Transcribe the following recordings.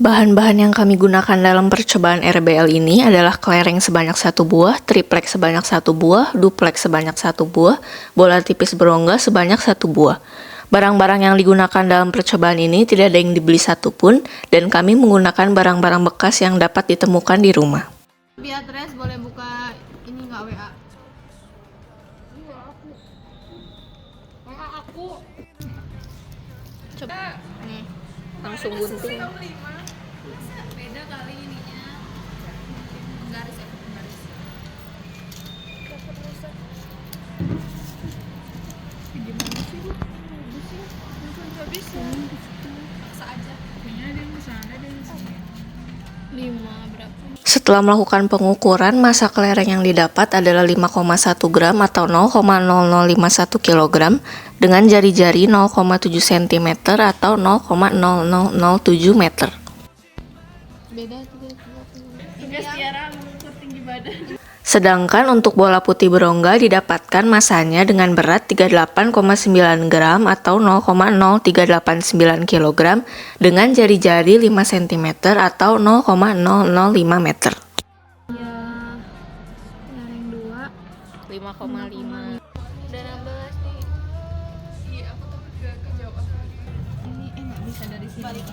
Bahan-bahan yang kami gunakan dalam percobaan RBL ini adalah kelereng sebanyak 1 buah, triplek sebanyak 1 buah, duplek sebanyak 1 buah, bola tipis berongga sebanyak 1 buah. Barang-barang yang digunakan dalam percobaan ini tidak ada yang dibeli satupun, dan kami menggunakan barang-barang bekas yang dapat ditemukan di rumah. Beatrice boleh buka ini nggak WA? Aku. Coba nih, langsung gunting. Beda kali ininya. Penggaris ya, penggaris. Gimana sih lu? Nggak bisa. Paksa aja. Kayaknya ada yang di sana, ada yang di sini. 5 berapa? Setelah melakukan pengukuran, massa kelereng yang didapat adalah 5,1 gram atau 0,0051 kg dengan jari-jari 0,7 cm atau 0,0007 meter. Beda tugas Tiara mengukur tinggi badan. Sedangkan untuk bola putih berongga didapatkan massanya dengan berat 38,9 gram atau 0,0389 kg dengan jari-jari 5 cm atau 0,005 meter. Ya, yang 2 5,5. udah 16 nih. Iya, aku takut juga kejauhan. Ini nggak bisa dari sini. Balik.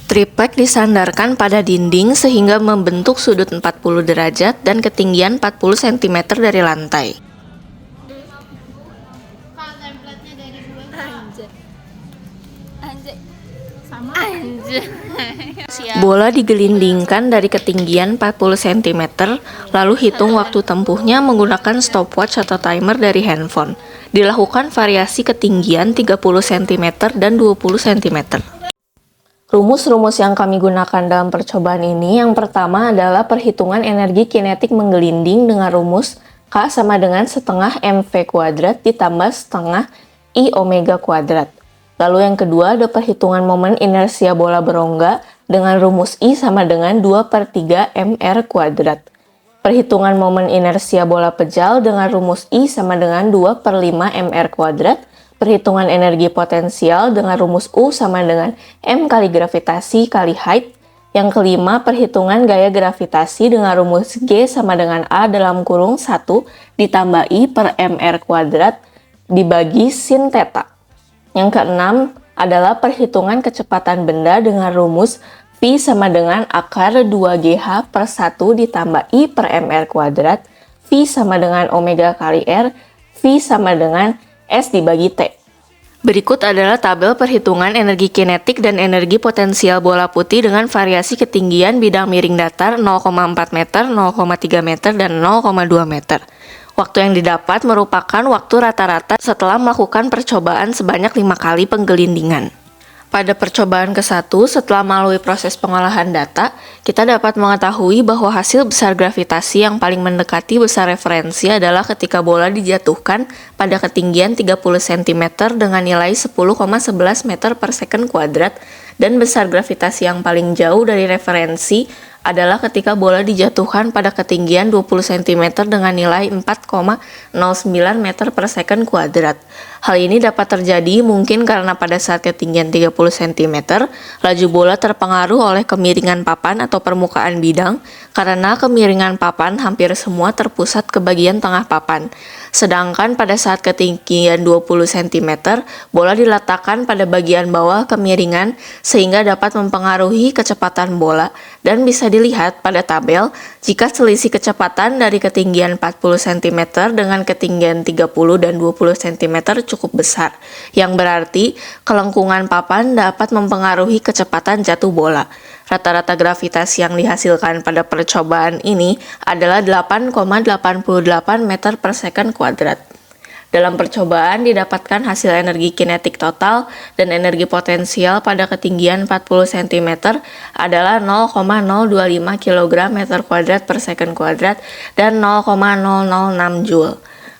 Triplek disandarkan pada dinding sehingga membentuk sudut 40 derajat dan ketinggian 40 cm dari lantai. Kak, template-nya dari gue. Anjay. Sama. Bola digelindingkan dari ketinggian 40 cm, lalu hitung waktu tempuhnya menggunakan stopwatch atau timer dari handphone. Dilakukan variasi ketinggian 30 cm dan 20 cm. Rumus-rumus yang kami gunakan dalam percobaan ini, yang pertama adalah perhitungan energi kinetik menggelinding dengan rumus K sama dengan setengah mv kuadrat ditambah setengah I omega kuadrat. Lalu yang kedua ada perhitungan momen inersia bola berongga dengan rumus I sama dengan 2/3 mr kuadrat. Perhitungan momen inersia bola pejal dengan rumus I sama dengan 2/5 mr kuadrat. Perhitungan energi potensial dengan rumus U sama dengan M kali gravitasi kali height. Yang kelima, perhitungan gaya gravitasi dengan rumus G sama dengan A dalam kurung 1 ditambah I per mr kuadrat dibagi sin theta. Yang keenam adalah perhitungan kecepatan benda dengan rumus V sama dengan akar 2GH per 1 ditambah I per mr kuadrat, V sama dengan omega kali R, V sama dengan S dibagi T. Berikut adalah tabel perhitungan energi kinetik dan energi potensial bola putih dengan variasi ketinggian bidang miring datar 0,4 meter, 0,3 meter, dan 0,2 meter. Waktu yang didapat merupakan waktu rata-rata setelah melakukan percobaan sebanyak 5 kali penggelindingan. Pada percobaan ke-1, setelah melalui proses pengolahan data, kita dapat mengetahui bahwa hasil besar gravitasi yang paling mendekati besar referensi adalah ketika bola dijatuhkan pada ketinggian 30 cm dengan nilai 10,11 meter per second kuadrat, dan besar gravitasi yang paling jauh dari referensi adalah ketika bola dijatuhkan pada ketinggian 20 cm dengan nilai 4,09 meter per second kuadrat. Hal ini dapat terjadi mungkin karena pada saat ketinggian 30 cm, laju bola terpengaruh oleh kemiringan papan atau permukaan bidang, karena kemiringan papan hampir semua terpusat ke bagian tengah papan. Sedangkan pada saat ketinggian 20 cm, bola diletakkan pada bagian bawah kemiringan sehingga dapat mempengaruhi kecepatan bola, dan bisa dilihat pada tabel jika selisih kecepatan dari ketinggian 40 cm dengan ketinggian 30 dan 20 cm cukup besar, yang berarti kelengkungan papan dapat mempengaruhi kecepatan jatuh bola. Rata-rata gravitasi yang dihasilkan pada percobaan ini adalah 8,88 meter per second kuadrat. Dalam percobaan didapatkan hasil energi kinetik total dan energi potensial pada ketinggian 40 cm adalah 0,025 kg meter kuadrat per second kuadrat dan 0,006 joule.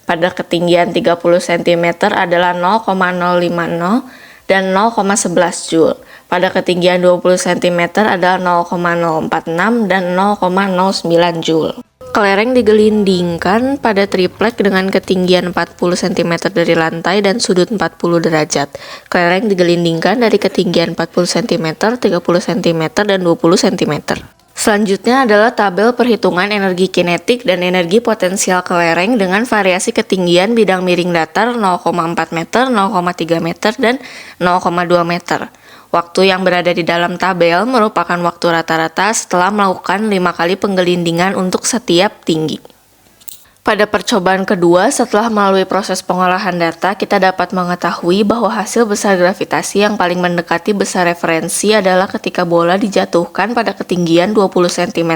Pada ketinggian 30 cm adalah 0,050 dan 0,11 joule. Pada ketinggian 20 cm adalah 0,046 dan 0,09 joule. Kelereng digelindingkan pada triplek dengan ketinggian 40 cm dari lantai dan sudut 40 derajat. Kelereng digelindingkan dari ketinggian 40 cm, 30 cm, dan 20 cm. Selanjutnya adalah tabel perhitungan energi kinetik dan energi potensial kelereng dengan variasi ketinggian bidang miring datar 0,4 meter, 0,3 meter, dan 0,2 meter. Waktu yang berada di dalam tabel merupakan waktu rata-rata setelah melakukan 5 kali penggelindingan untuk setiap tinggi. Pada percobaan kedua, setelah melalui proses pengolahan data, kita dapat mengetahui bahwa hasil besar gravitasi yang paling mendekati besar referensi adalah ketika bola dijatuhkan pada ketinggian 20 cm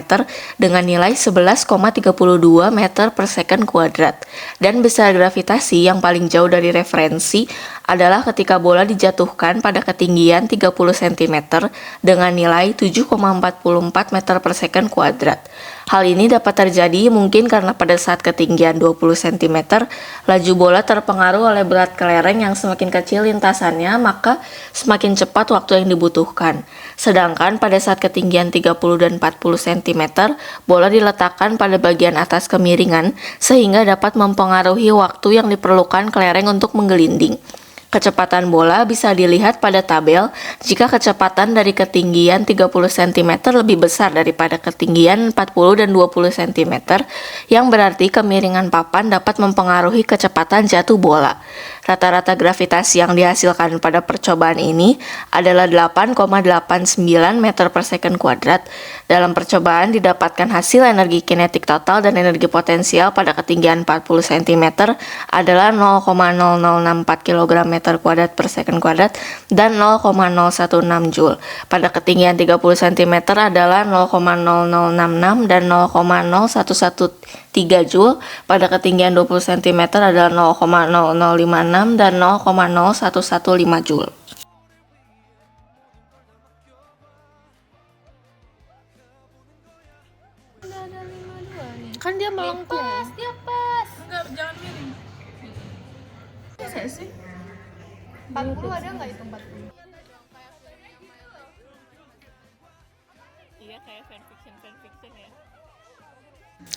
dengan nilai 11,32 meter per second kuadrat. Dan besar gravitasi yang paling jauh dari referensi adalah ketika bola dijatuhkan pada ketinggian 30 cm dengan nilai 7,44 meter per second kuadrat. Hal ini dapat terjadi mungkin karena pada saat ketinggian 20 cm, laju bola terpengaruh oleh berat kelereng yang semakin kecil lintasannya, maka semakin cepat waktu yang dibutuhkan. Sedangkan pada saat ketinggian 30 dan 40 cm, bola diletakkan pada bagian atas kemiringan sehingga dapat mempengaruhi waktu yang diperlukan kelereng untuk menggelinding. Kecepatan bola bisa dilihat pada tabel jika kecepatan dari ketinggian 30 cm lebih besar daripada ketinggian 40 dan 20 cm, yang berarti kemiringan papan dapat mempengaruhi kecepatan jatuh bola. Rata-rata gravitasi yang dihasilkan pada percobaan ini adalah 8,89 meter per second kuadrat. Dalam percobaan didapatkan hasil energi kinetik total dan energi potensial pada ketinggian 40 cm adalah 0,0064 kg meter kuadrat per second kuadrat dan 0,016 Joule. Pada ketinggian 30 cm adalah 0,0066 dan 0,0113 Joule. Pada ketinggian 20 cm adalah 0,0056 dan 0,0115 Joule. Kan dia melengkung. Dia pas. Enggak, jangan miring. Bisa sih? 40 ada nggak itu 40? Iya, kayak fanfiction ya.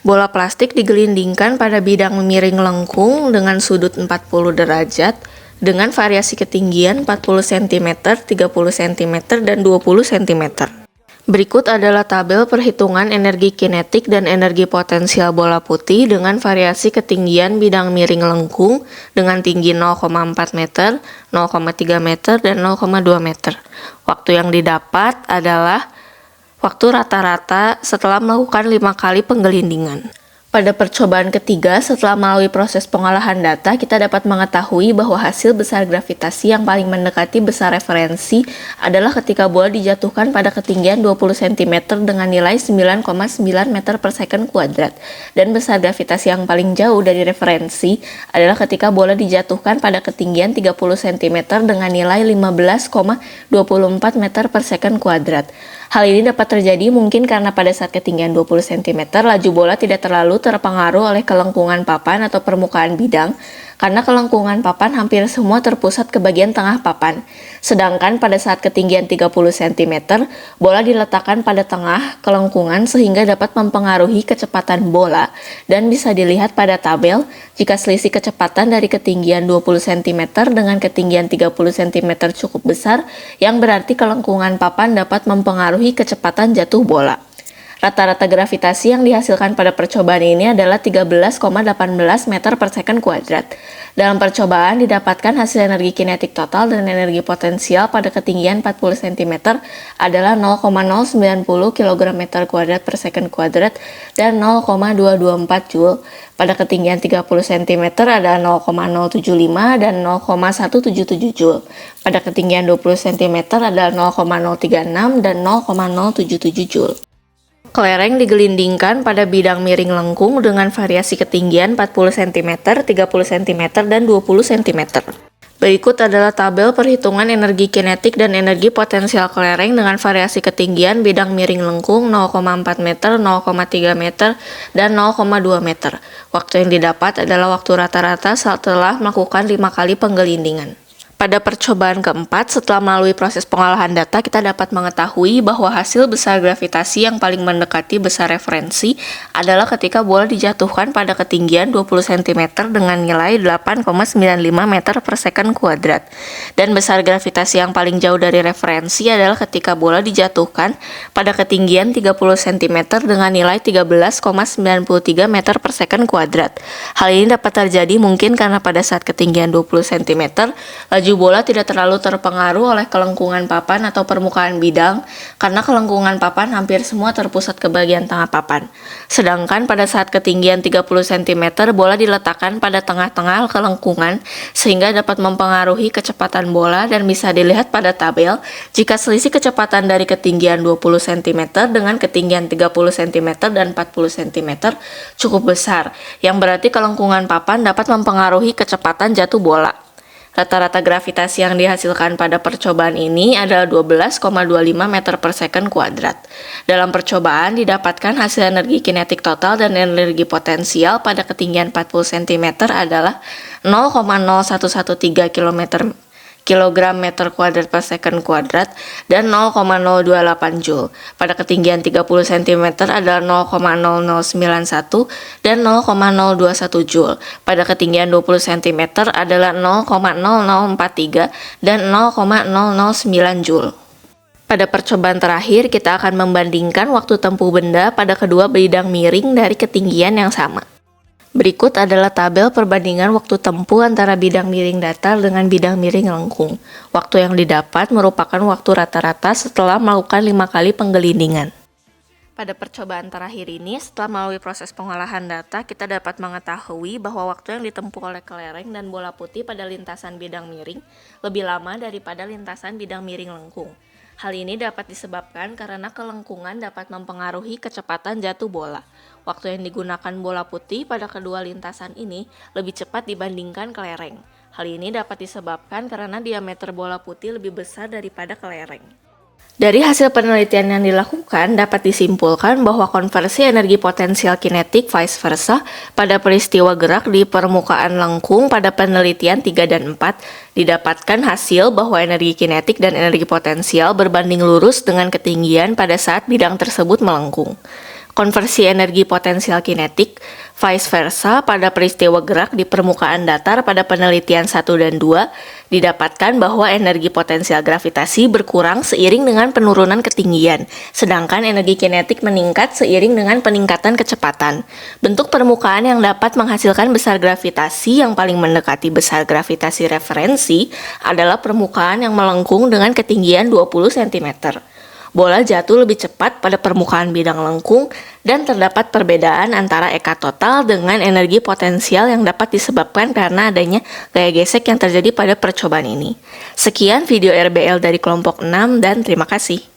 Bola plastik digelindingkan pada bidang miring lengkung dengan sudut 40 derajat dengan variasi ketinggian 40 cm, 30 cm, dan 20 cm. Berikut adalah tabel perhitungan energi kinetik dan energi potensial bola putih dengan variasi ketinggian bidang miring lengkung dengan tinggi 0,4 meter, 0,3 meter, dan 0,2 meter. Waktu yang didapat adalah waktu rata-rata setelah melakukan 5 kali penggelindingan. Pada percobaan ketiga, setelah melalui proses pengolahan data, kita dapat mengetahui bahwa hasil besar gravitasi yang paling mendekati besar referensi adalah ketika bola dijatuhkan pada ketinggian 20 cm dengan nilai 9,9 meter per second kuadrat. Dan besar gravitasi yang paling jauh dari referensi adalah ketika bola dijatuhkan pada ketinggian 30 cm dengan nilai 15,24 meter per second kuadrat. Hal ini dapat terjadi mungkin karena pada saat ketinggian 20 cm, laju bola tidak terlalu terpengaruh oleh kelengkungan papan atau permukaan bidang, karena kelengkungan papan hampir semua terpusat ke bagian tengah papan. Sedangkan pada saat ketinggian 30 cm, bola diletakkan pada tengah kelengkungan sehingga dapat mempengaruhi kecepatan bola, dan bisa dilihat pada tabel jika selisih kecepatan dari ketinggian 20 cm dengan ketinggian 30 cm cukup besar, yang berarti kelengkungan papan dapat mempengaruhi kecepatan jatuh bola. Rata-rata gravitasi yang dihasilkan pada percobaan ini adalah 13,18 meter per second kuadrat. Dalam percobaan didapatkan hasil energi kinetik total dan energi potensial pada ketinggian 40 cm adalah 0,090 kg meter kuadrat per second kuadrat dan 0,224 Joule. Pada ketinggian 30 cm ada 0,075 dan 0,177 Joule. Pada ketinggian 20 cm ada 0,036 dan 0,077 Joule. Kelereng digelindingkan pada bidang miring lengkung dengan variasi ketinggian 40 cm, 30 cm, dan 20 cm. Berikut adalah tabel perhitungan energi kinetik dan energi potensial kelereng dengan variasi ketinggian bidang miring lengkung 0,4 meter, 0,3 meter, dan 0,2 meter. Waktu yang didapat adalah waktu rata-rata setelah melakukan 5 kali penggelindingan. Pada percobaan keempat, setelah melalui proses pengolahan data, kita dapat mengetahui bahwa hasil besar gravitasi yang paling mendekati besar referensi adalah ketika bola dijatuhkan pada ketinggian 20 cm dengan nilai 8,95 meter per second kuadrat. Dan besar gravitasi yang paling jauh dari referensi adalah ketika bola dijatuhkan pada ketinggian 30 cm dengan nilai 13,93 meter per second kuadrat. Hal ini dapat terjadi mungkin karena pada saat ketinggian 20 cm, laju bola tidak terlalu terpengaruh oleh kelengkungan papan atau permukaan bidang karena kelengkungan papan hampir semua terpusat ke bagian tengah papan. Sedangkan pada saat ketinggian 30 cm, bola diletakkan pada tengah-tengah kelengkungan sehingga dapat mempengaruhi kecepatan bola dan bisa dilihat pada tabel jika selisih kecepatan dari ketinggian 20 cm dengan ketinggian 30 cm dan 40 cm cukup besar, yang berarti kelengkungan papan dapat mempengaruhi kecepatan jatuh bola. Rata-rata gravitasi yang dihasilkan pada percobaan ini adalah 12,25 meter per second kuadrat. Dalam percobaan didapatkan hasil energi kinetik total dan energi potensial pada ketinggian 40 cm adalah 0,0113 kilogram meter kuadrat per second kuadrat dan 0,028 joule. Pada ketinggian 30 cm adalah 0,0091 dan 0,021 joule. Pada ketinggian 20 cm adalah 0,0043 dan 0,009 joule. Pada percobaan terakhir, kita akan membandingkan waktu tempuh benda pada kedua bidang miring dari ketinggian yang sama. Berikut adalah tabel perbandingan waktu tempuh antara bidang miring datar dengan bidang miring lengkung. Waktu yang didapat merupakan waktu rata-rata setelah melakukan 5 kali penggelindingan. Pada percobaan terakhir ini, setelah melalui proses pengolahan data, kita dapat mengetahui bahwa waktu yang ditempuh oleh kelereng dan bola putih pada lintasan bidang miring lebih lama daripada lintasan bidang miring lengkung. Hal ini dapat disebabkan karena kelengkungan dapat mempengaruhi kecepatan jatuh bola. Waktu yang digunakan bola putih pada kedua lintasan ini lebih cepat dibandingkan kelereng. Hal ini dapat disebabkan karena diameter bola putih lebih besar daripada kelereng. Dari hasil penelitian yang dilakukan, dapat disimpulkan bahwa konversi energi potensial kinetik vice versa pada peristiwa gerak di permukaan lengkung pada penelitian 3 dan 4 didapatkan hasil bahwa energi kinetik dan energi potensial berbanding lurus dengan ketinggian pada saat bidang tersebut melengkung. Konversi energi potensial kinetik vice versa pada peristiwa gerak di permukaan datar pada penelitian 1 dan 2 didapatkan bahwa energi potensial gravitasi berkurang seiring dengan penurunan ketinggian, sedangkan energi kinetik meningkat seiring dengan peningkatan kecepatan. Bentuk permukaan yang dapat menghasilkan besar gravitasi yang paling mendekati besar gravitasi referensi adalah permukaan yang melengkung dengan ketinggian 20 cm. Bola jatuh lebih cepat pada permukaan bidang lengkung dan terdapat perbedaan antara eka total dengan energi potensial yang dapat disebabkan karena adanya gaya gesek yang terjadi pada percobaan ini. Sekian video RBL dari kelompok 6 dan terima kasih.